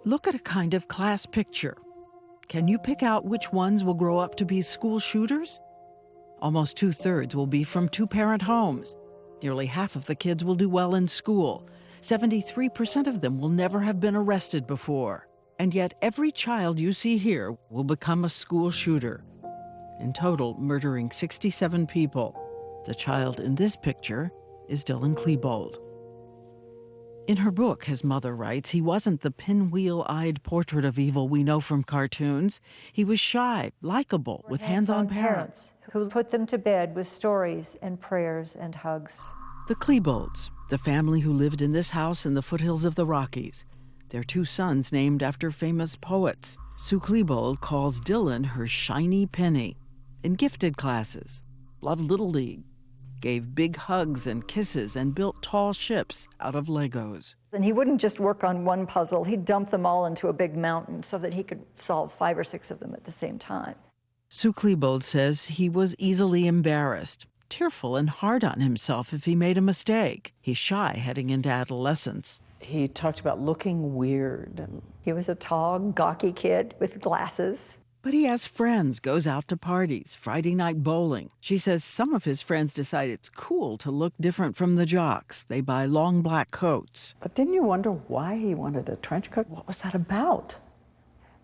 Look at a kind of class picture. Can you pick out which ones will grow up to be school shooters? Almost 2/3 will be from two-parent homes. Nearly half of the kids will do well in school. 73% of them will never have been arrested before. And yet every child you see here will become a school shooter. In total, murdering 67 people. The child in this picture is Dylan Klebold. In her book, his mother writes, he wasn't the pinwheel-eyed portrait of evil we know from cartoons. He was shy, likable, with hands-on parents who put them to bed with stories and prayers and hugs. The Klebolds, the family who lived in this house in the foothills of the Rockies. Their two sons named after famous poets. Sue Klebold calls Dylan her shiny penny. In gifted classes, loved Little League, gave big hugs and kisses, and built tall ships out of Legos. And he wouldn't just work on one puzzle, he'd dump them all into a big mountain so that he could solve 5 or 6 of them at the same time. Sue Klebold says he was easily embarrassed, tearful and hard on himself if he made a mistake. He's shy heading into adolescence. He talked about looking weird. He was a tall, gawky kid with glasses. But he has friends, goes out to parties, Friday night bowling. She says some of his friends decide it's cool to look different from the jocks. They buy long black coats. But didn't you wonder why he wanted a trench coat? What was that about?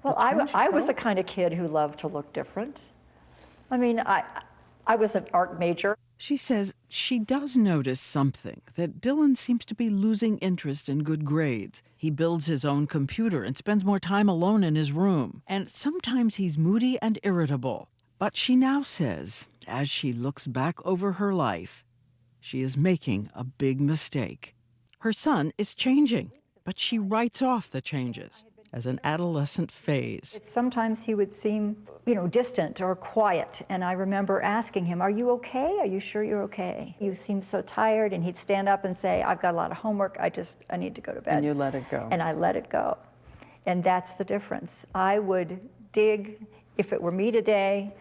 Well, I was the kind of kid who loved to look different. I mean, I was an art major. She says she does notice something, that Dylan seems to be losing interest in good grades. He builds his own computer and spends more time alone in his room. And sometimes he's moody and irritable. But she now says, as she looks back over her life, she is making a big mistake. Her son is changing, but she writes off the changes as an adolescent phase. Sometimes he would seem, distant or quiet, and I remember asking him, "Are you okay? Are you sure you're okay? You seem so tired," and he'd stand up and say, "I've got a lot of homework, I need to go to bed." And you let it go. And I let it go. And that's the difference. I would dig, if it were me today,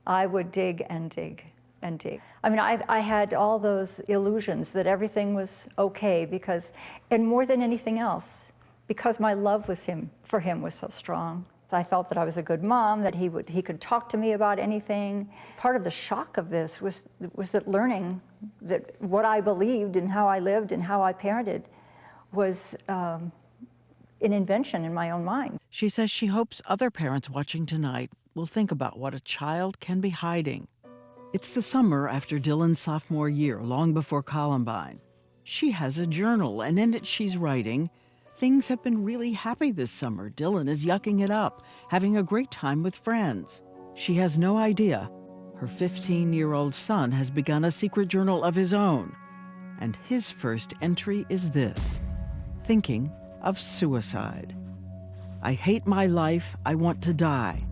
I would dig and dig and dig. I mean, I had all those illusions that everything was okay because, and more than anything else, because my love for him was so strong. I felt that I was a good mom, that he could talk to me about anything. Part of the shock of this was that learning that what I believed and how I lived and how I parented was an invention in my own mind. She says she hopes other parents watching tonight will think about what a child can be hiding. It's the summer after Dylan's sophomore year, long before Columbine. She has a journal, and in it she's writing, "Things have been really happy this summer. Dylan is yucking it up, having a great time with friends." She has no idea her 15-year-old son has begun a secret journal of his own. And his first entry is this: thinking of suicide. "I hate my life. I want to die.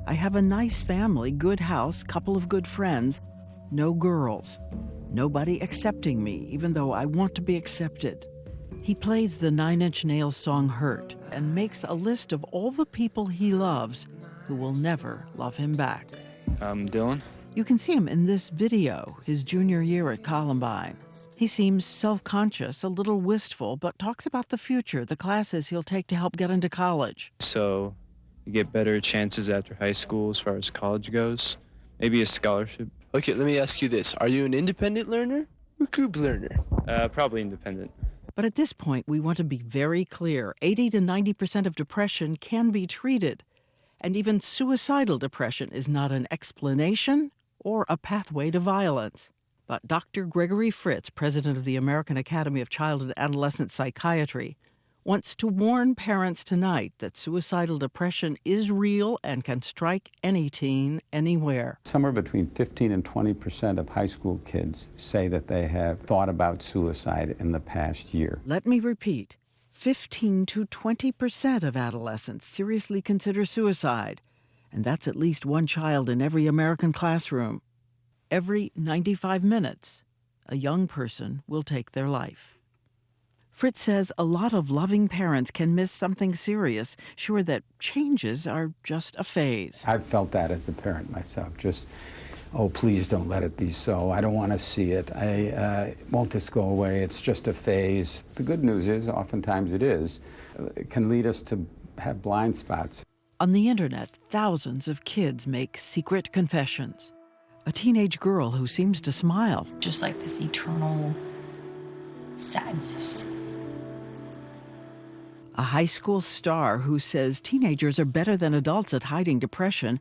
I have a nice family, good house, couple of good friends, no girls. Nobody accepting me, even though I want to be accepted." He plays the Nine Inch Nails song Hurt and makes a list of all the people he loves who will never love him back. Dylan? You can see him in this video, his junior year at Columbine. He seems self-conscious, a little wistful, but talks about the future, the classes he'll take to help get into college. So you get better chances after high school as far as college goes? Maybe a scholarship? Okay, let me ask you this. Are you an independent learner or group learner? Probably independent. But at this point, we want to be very clear. 80 to 90% of depression can be treated. And even suicidal depression is not an explanation or a pathway to violence. But Dr. Gregory Fritz, president of the American Academy of Child and Adolescent Psychiatry, wants to warn parents tonight that suicidal depression is real and can strike any teen, anywhere. Somewhere between 15 and 20% of high school kids say that they have thought about suicide in the past year. Let me repeat, 15 to 20% of adolescents seriously consider suicide, and that's at least one child in every American classroom. Every 95 minutes, a young person will take their life. Fritz says a lot of loving parents can miss something serious, sure that changes are just a phase. I've felt that as a parent myself, just, oh, please don't let it be so. I don't want to see it. Won't this go away? It's just a phase. The good news is, oftentimes it is. It can lead us to have blind spots. On the internet, thousands of kids make secret confessions. A teenage girl who seems to smile. Just like this eternal sadness. A high school star who says teenagers are better than adults at hiding depression.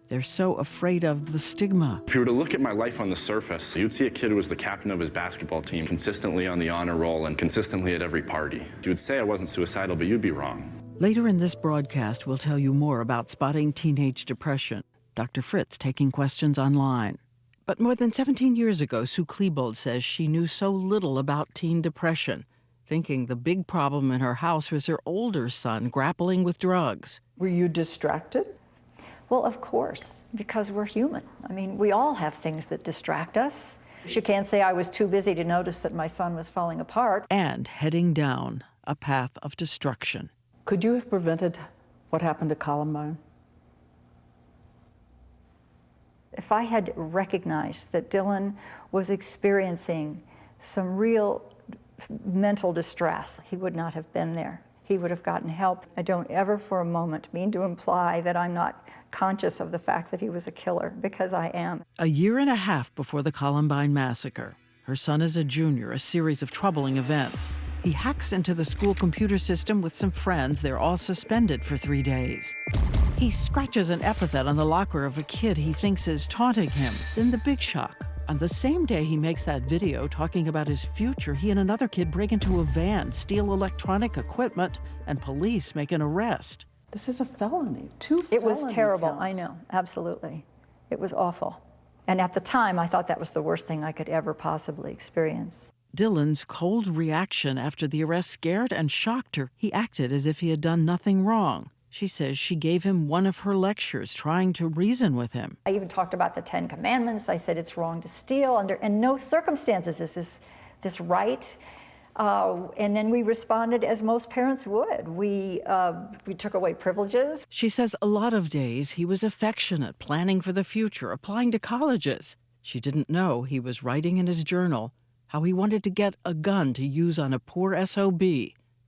They're so afraid of the stigma. If you were to look at my life on the surface, you'd see a kid who was the captain of his basketball team, consistently on the honor roll and consistently at every party. You would say I wasn't suicidal, but you'd be wrong. Later in this broadcast, we'll tell you more about spotting teenage depression. Dr. Fritz taking questions online. But more than 17 years ago, Sue Klebold says she knew so little about teen depression, thinking the big problem in her house was her older son grappling with drugs. Were you distracted? Well, of course, because we're human. I mean, we all have things that distract us. She can't say I was too busy to notice that my son was falling apart. And heading down a path of destruction. Could you have prevented what happened to Columbine? If I had recognized that Dylan was experiencing some real mental distress, he would not have been there. He would have gotten help. I don't ever for a moment mean to imply that I'm not conscious of the fact that he was a killer, because I am. A year and a half before the Columbine massacre, her son is a junior, a series of troubling events. He hacks into the school computer system with some friends. They're all suspended for 3 days. He scratches an epithet on the locker of a kid he thinks is taunting him. Then the big shock. On the same day he makes that video talking about his future, he and another kid break into a van, steal electronic equipment, and police make an arrest. This is a felony. Two It was felony terrible, counts. I know, absolutely. It was awful. And at the time, I thought that was the worst thing I could ever possibly experience. Dylan's cold reaction after the arrest scared and shocked her. He acted as if he had done nothing wrong. She says she gave him one of her lectures, trying to reason with him. I even talked about the 10 Commandments. I said it's wrong to steal under in no circumstances is this right. And then we responded as most parents would. We took away privileges. She says a lot of days he was affectionate, planning for the future, applying to colleges. She didn't know he was writing in his journal how he wanted to get a gun to use on a poor SOB,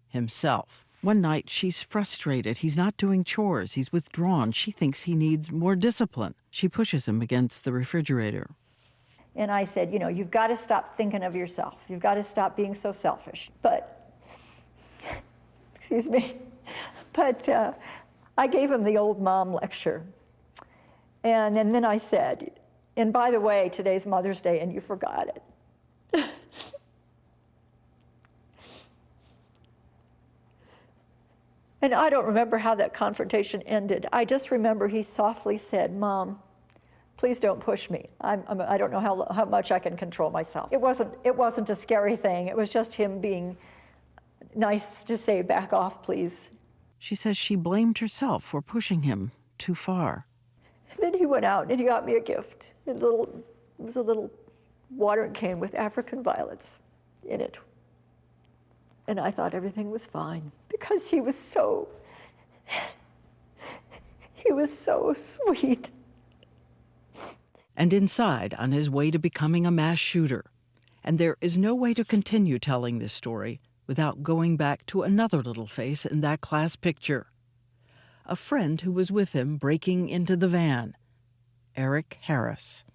himself. One night, she's frustrated. He's not doing chores. He's withdrawn. She thinks he needs more discipline. She pushes him against the refrigerator. And I said, you know, you've got to stop thinking of yourself. You've got to stop being so selfish. But, excuse me, but I gave him the old mom lecture. And then I said, and by the way, today's Mother's Day and you forgot it. And I don't remember how that confrontation ended. I just remember he softly said, Mom, please don't push me. I don't know how much I can control myself. It wasn't a scary thing. It was just him being nice to say, back off, please. She says she blamed herself for pushing him too far. And then he went out and he got me a gift. It was a little watering can with African violets in it. And I thought everything was fine because he was so sweet. And inside, on his way to becoming a mass shooter. And there is no way to continue telling this story without going back to another little face in that class picture. A friend who was with him breaking into the van, Eric Harris.